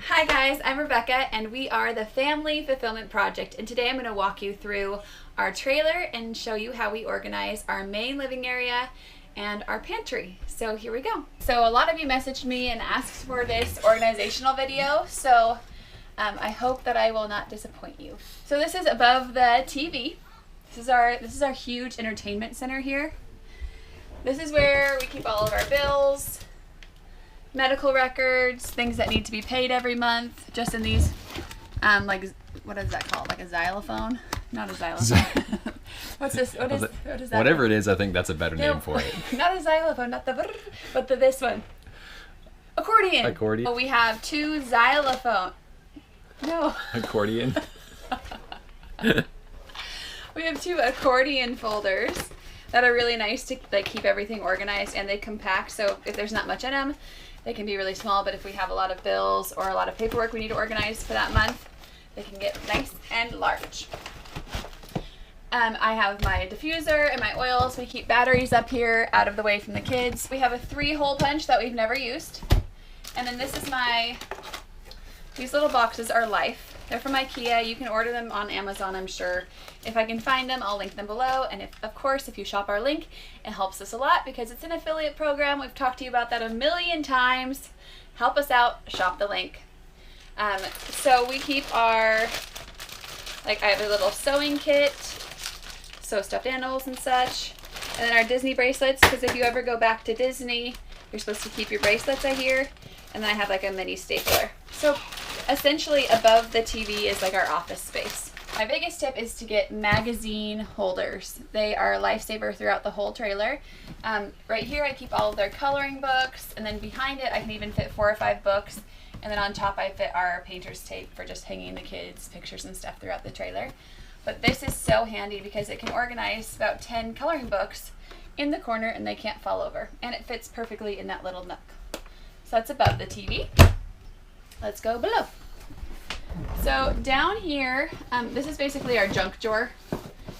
Hi guys, I'm Rebecca and we are the Family Fulfillment Project, and today I'm going to walk you through our trailer and show you how we organize our main living area and our pantry. So here we go. So a lot of you messaged me and asked for this organizational video, so I hope that I will not disappoint you. So this is above the TV. This is our huge entertainment center here. This is where we keep all of our bills, medical records, things that need to be paid every month, just in these, like, what is that called? Like a xylophone? Not a xylophone. What's this? What is that? Whatever it is, I think that's a better name for it. Not a xylophone, not the, but this one. Accordion. Accordion. Well, we have two xylophone. No. Accordion. We have two accordion folders that are really nice to like keep everything organized, and they compact, so if there's not much in them, they can be really small, but if we have a lot of bills or a lot of paperwork we need to organize for that month, they can get nice and large. I have my diffuser and my oils. We keep batteries up here out of the way from the kids. We have a 3-hole punch that we've never used. And then this is these little boxes are Life. They're from IKEA. You can order them on Amazon, I'm sure. If I can find them, I'll link them below. And of course, if you shop our link, it helps us a lot because it's an affiliate program. We've talked to you about that a million times. Help us out, shop the link. So we keep our, I have a little sewing kit, sew stuffed animals and such. And then our Disney bracelets, because if you ever go back to Disney, you're supposed to keep your bracelets out here. And then I have like a mini stapler. So essentially above the TV is like our office space. My biggest tip is to get magazine holders. They are a lifesaver throughout the whole trailer. Right here I keep all of their coloring books, and then behind it I can even fit 4 or 5 books, and then on top I fit our painter's tape for just hanging the kids' pictures and stuff throughout the trailer. But this is so handy because it can organize about 10 coloring books in the corner and they can't fall over, and it fits perfectly in that little nook. So that's above the TV. Let's go below. So down here, this is basically our junk drawer.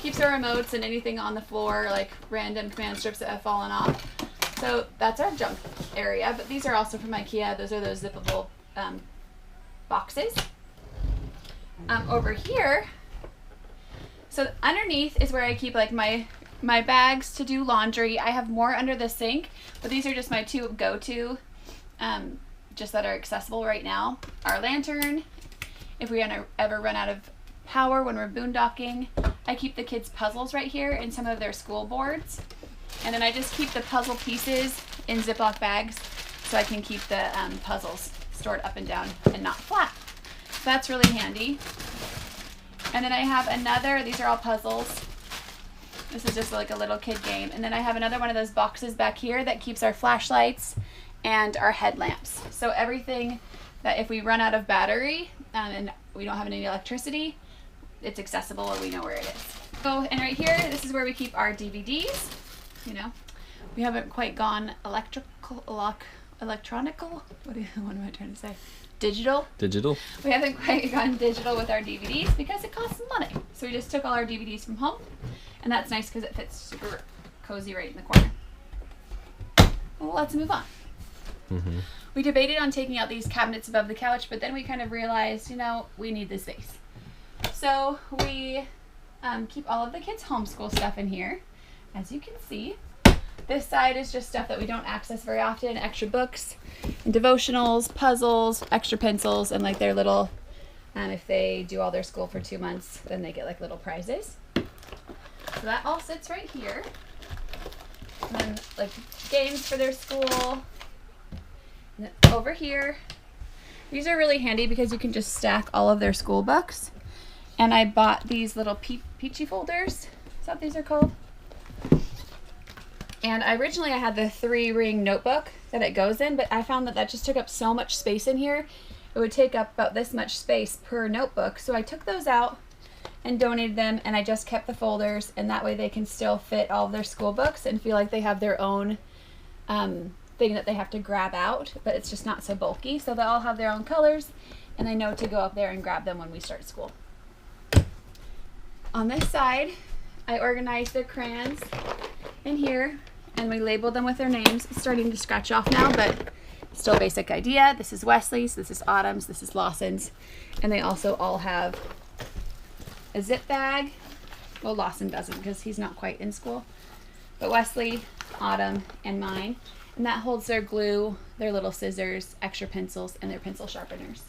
Keeps our remotes and anything on the floor, like random command strips that have fallen off. So that's our junk area, but these are also from IKEA. Those are those zippable boxes. Over here, so underneath is where I keep like my bags to do laundry. I have more under the sink, but these are just my 2 go-to, just that are accessible right now. Our lantern, if we ever run out of power when we're boondocking. I keep the kids' puzzles right here and some of their school boards. And then I just keep the puzzle pieces in Ziploc bags so I can keep the puzzles stored up and down and not flat. So that's really handy. And then I have another, these are all puzzles. This is just like a little kid game. And then I have another one of those boxes back here that keeps our flashlights and our headlamps. So everything that if we run out of battery and we don't have any electricity, it's accessible and we know where it is. So, and right here, this is where we keep our DVDs. You know, we haven't quite gone electronical. What am I trying to say? Digital. We haven't quite gone digital with our DVDs because it costs money. So we just took all our DVDs from home, and that's nice because it fits super cozy right in the corner. Well, let's move on. Mm-hmm. We debated on taking out these cabinets above the couch, but then we kind of realized, you know, we need the space. So we keep all of the kids' homeschool stuff in here. As you can see, this side is just stuff that we don't access very often, extra books and devotionals, puzzles, extra pencils, and like their little, if they do all their school for 2 months, then they get like little prizes. So that all sits right here. And then like games for their school. And then over here, these are really handy because you can just stack all of their school books. And I bought these little peachy folders. Is that what these are called? And originally I had the 3-ring notebook that it goes in, but I found that just took up so much space in here. It would take up about this much space per notebook. So I took those out and donated them, and I just kept the folders, and that way they can still fit all of their school books and feel like they have their own thing that they have to grab out, but it's just not so bulky. So they all have their own colors, and they know to go up there and grab them when we start school. On this side, I organized their crayons in here, and we labeled them with their names. It's starting to scratch off now, but Still basic idea. This is Wesley's, this is Autumn's, this is Lawson's. And they also all have a zip bag. Well, Lawson doesn't because he's not quite in school. But Wesley, Autumn, and mine. And that holds their glue, their little scissors, extra pencils, and their pencil sharpeners.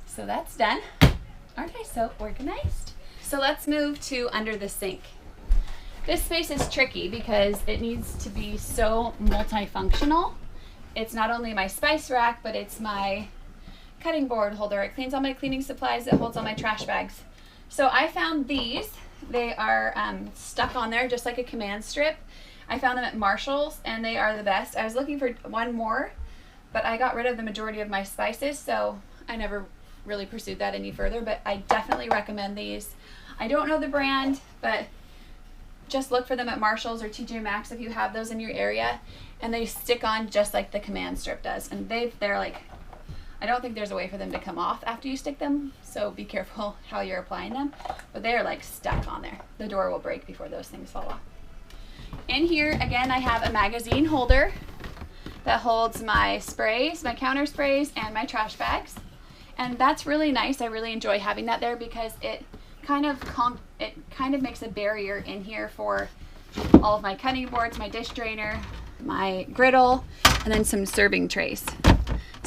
So that's done. Aren't I so organized? So let's move to under the sink. This space is tricky because it needs to be so multifunctional. It's not only my spice rack, but it's my cutting board holder. It cleans all my cleaning supplies. It holds all my trash bags. So I found these. They are stuck on there just like a command strip. I found them at Marshall's and they are the best. I was looking for one more, but I got rid of the majority of my spices, so I never really pursued that any further, but I definitely recommend these. I don't know the brand, but just look for them at Marshall's or TJ Maxx if you have those in your area, and they stick on just like the command strip does. And they're like, I don't think there's a way for them to come off after you stick them, so be careful how you're applying them, but they are like stuck on there. The door will break before those things fall off. In here, again, I have a magazine holder that holds my sprays, my counter sprays, and my trash bags. And that's really nice. I really enjoy having that there because it kind of makes a barrier in here for all of my cutting boards, my dish drainer, my griddle, and then some serving trays.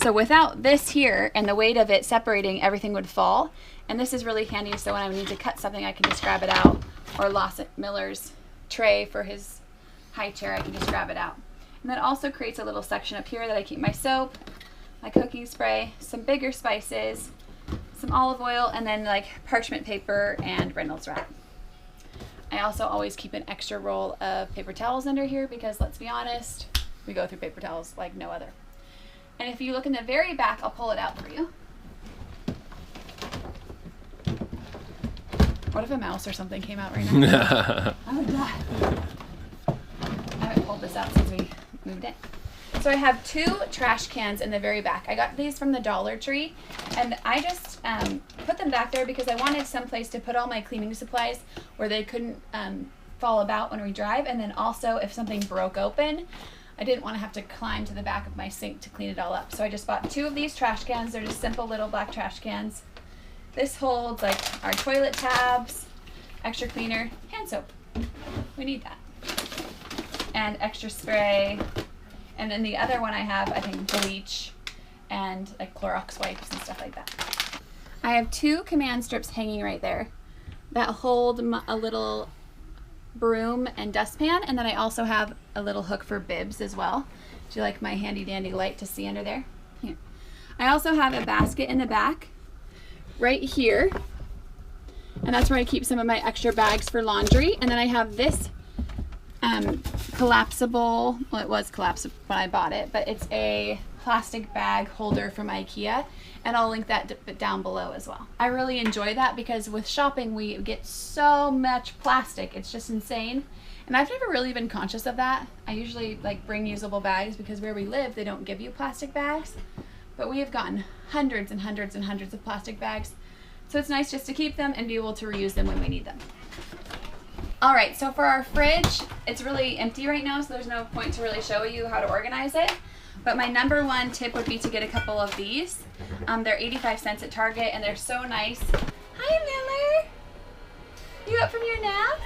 So without this here and the weight of it separating, everything would fall. And this is really handy, so when I need to cut something, I can just grab it out. Or Lawson Miller's tray for his high chair, I can just grab it out. And that also creates a little section up here that I keep my soap, my cooking spray, some bigger spices, some olive oil, and then like parchment paper and Reynolds wrap. I also always keep an extra roll of paper towels under here because, let's be honest, we go through paper towels like no other. And if you look in the very back, I'll pull it out for you. What if a mouse or something came out right now? I would die. I haven't pulled this out since we moved in. So I have 2 trash cans in the very back. I got these from the Dollar Tree, and I just put them back there because I wanted some place to put all my cleaning supplies where they couldn't fall about when we drive. And then also, if something broke open, I didn't want to have to climb to the back of my sink to clean it all up. So I just bought 2 of these trash cans. They're just simple little black trash cans. This holds like our toilet tabs, extra cleaner, hand soap. We need that. And extra spray. And then the other one I have, I think, bleach and like Clorox wipes and stuff like that. I have 2 command strips hanging right there that hold a little broom and dustpan, and then I also have a little hook for bibs as well. Do you like my handy dandy light to see under there? Here. I also have a basket in the back right here, and that's where I keep some of my extra bags for laundry. And then I have this collapsible, well, it was collapsible when I bought it, but it's a plastic bag holder from IKEA, and I'll link that down below as well. I really enjoy that because with shopping we get so much plastic, it's just insane, and I've never really been conscious of that. I usually like bring usable bags because where we live they don't give you plastic bags, but we have gotten hundreds and hundreds and hundreds of plastic bags, so it's nice just to keep them and be able to reuse them when we need them. Alright, so for our fridge, it's really empty right now, so there's no point to really show you how to organize it. But my number 1 tip would be to get a couple of these. They're 85 cents at Target, and they're so nice. Hi, Miller! You up from your nap?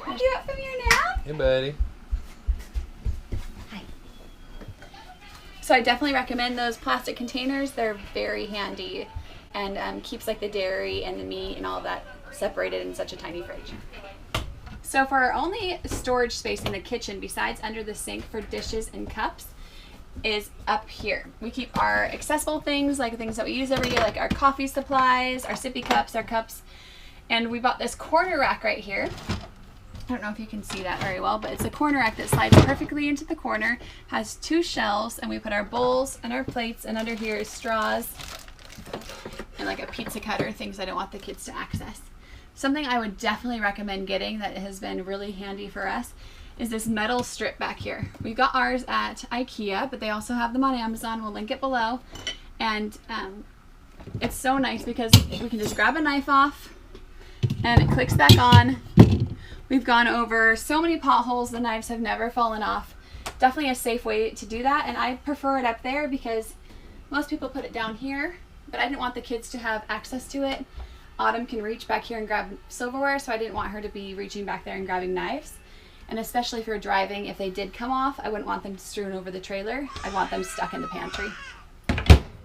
You up from your nap? Hey, buddy. Hi. So I definitely recommend those plastic containers. They're very handy and keeps like the dairy and the meat and all of that separated in such a tiny fridge. So for our only storage space in the kitchen besides under the sink for dishes and cups is up here. We keep our accessible things, like things that we use every day, like our coffee supplies, our sippy cups, our cups. And we bought this corner rack right here. I don't know if you can see that very well, but it's a corner rack that slides perfectly into the corner, has 2 shelves, and we put our bowls and our plates, and under here is straws and like a pizza cutter, things I don't want the kids to access. Something I would definitely recommend getting that has been really handy for us is this metal strip back here. We got ours at IKEA, but they also have them on Amazon. We'll link it below. And it's so nice because we can just grab a knife off and it clicks back on. We've gone over so many potholes, the knives have never fallen off. definitely a safe way to do that, and I prefer it up there because most people put it down here, but I didn't want the kids to have access to it. Autumn can reach back here and grab silverware, so I didn't want her to be reaching back there and grabbing knives. And especially if you're driving, if they did come off, I wouldn't want them strewn over the trailer. I'd want them stuck in the pantry.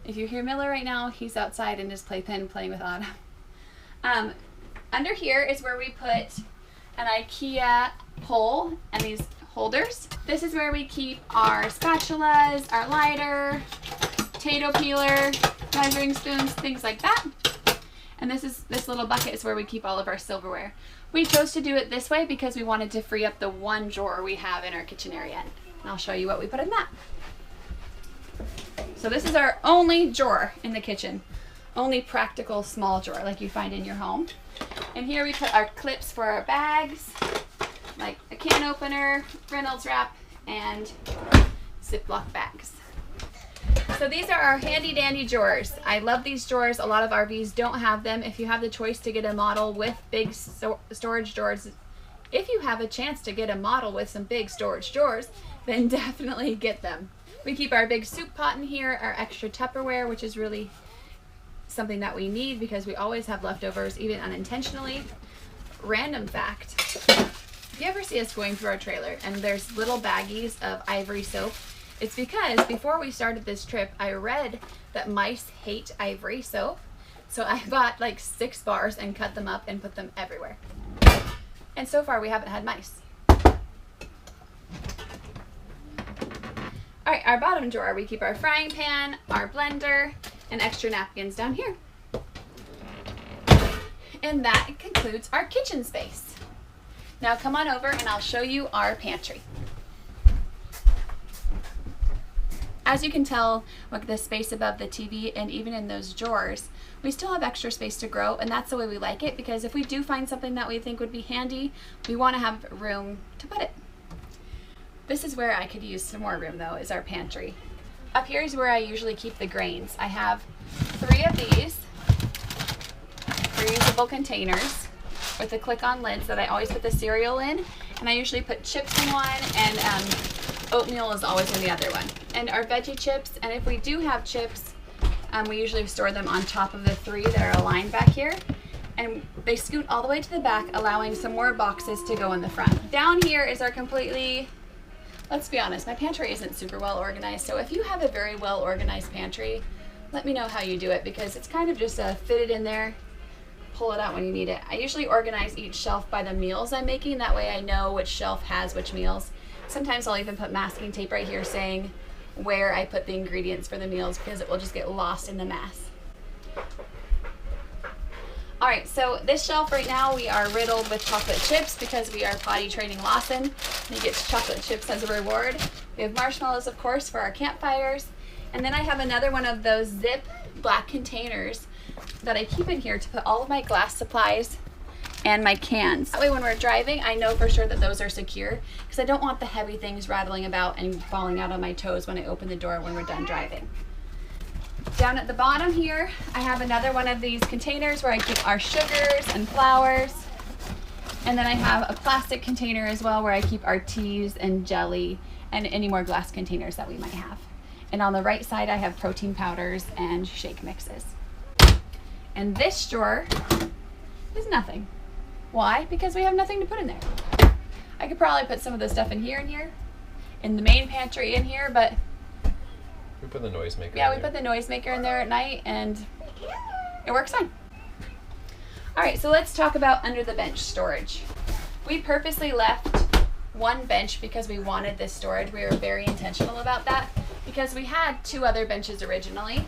If you hear Miller right now, he's outside in his playpen playing with Autumn. Under here is where we put an IKEA pole and these holders. This is where we keep our spatulas, our lighter, potato peeler, measuring spoons, things like that. And this little bucket is where we keep all of our silverware. We chose to do it this way because we wanted to free up the one drawer we have in our kitchen area. And I'll show you what we put in that. So this is our only drawer in the kitchen. Only practical small drawer like you find in your home. And here we put our clips for our bags, like a can opener, Reynolds wrap, and Ziploc bags. So these are our handy dandy drawers. I love these drawers. A lot of RVs don't have them. If you have the choice to get a model with big storage drawers, if you have a chance to get a model with some big storage drawers, then definitely get them. We keep our big soup pot in here, our extra Tupperware, which is really something that we need because we always have leftovers, even unintentionally. Random fact, if you ever see us going through our trailer and there's little baggies of ivory soap, it's because before we started this trip, I read that mice hate ivory soap. So I bought like 6 bars and cut them up and put them everywhere. And so far we haven't had mice. All right, our bottom drawer, we keep our frying pan, our blender, and extra napkins down here. And that concludes our kitchen space. Now come on over and I'll show you our pantry. As you can tell with the space above the TV and even in those drawers, we still have extra space to grow, and that's the way we like it, because if we do find something that we think would be handy, we want to have room to put it. This is where I could use some more room though, is our pantry. Up here is where I usually keep the grains. I have 3 of these reusable containers with the click-on lids that I always put the cereal in, and I usually put chips in one, and oatmeal is always in the other one. And our veggie chips, and if we do have chips, we usually store them on top of the 3 that are aligned back here. And they scoot all the way to the back, allowing some more boxes to go in the front. Down here is our completely, let's be honest, my pantry isn't super well organized. So if you have a very well organized pantry, let me know how you do it, because it's kind of just fit it in there, pull it out when you need it. I usually organize each shelf by the meals I'm making. That way I know which shelf has which meals. Sometimes I'll even put masking tape right here saying where I put the ingredients for the meals, because it will just get lost in the mess. All right, so this shelf right now, we are riddled with chocolate chips because we are potty training Lawson. He gets chocolate chips as a reward. We have marshmallows, of course, for our campfires. And then I have another one of those zip black containers that I keep in here to put all of my glass supplies and my cans. That way when we're driving, I know for sure that those are secure, because I don't want the heavy things rattling about and falling out on my toes when I open the door when we're done driving. Down at the bottom here, I have another one of these containers where I keep our sugars and flours. And then I have a plastic container as well where I keep our teas and jelly and any more glass containers that we might have. And on the right side, I have protein powders and shake mixes. And this drawer is nothing. Why? Because we have nothing to put in there. I could probably put some of the stuff in here, in the main pantry in here, but we put the noisemaker in yeah, we there. put the noisemaker in there at night, and it works fine. All right, so let's talk about under the bench storage. We purposely left one bench because we wanted this storage. We were very intentional about that because we had 2 other benches originally.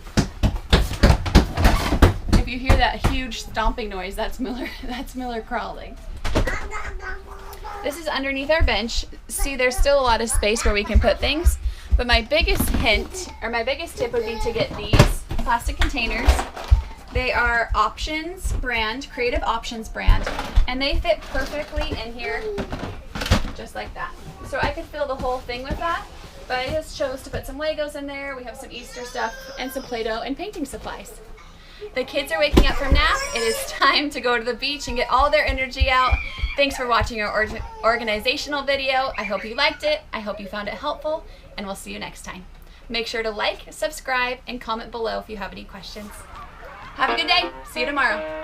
If you hear that huge stomping noise, that's Miller crawling. This is underneath our bench. See, there's still a lot of space where we can put things, but my biggest hint, or my biggest tip, would be to get these plastic containers. They are Options brand, Creative Options brand, and they fit perfectly in here, just like that. So I could fill the whole thing with that, but I just chose to put some Legos in there. We have some Easter stuff and some Play-Doh and painting supplies. The kids are waking up from nap. It is time to go to the beach and get all their energy out. Thanks for watching our organizational video. I hope you liked it. I hope you found it helpful, and we'll see you next time. Make sure to like, subscribe, and comment below if you have any questions. Have a good day. See you tomorrow.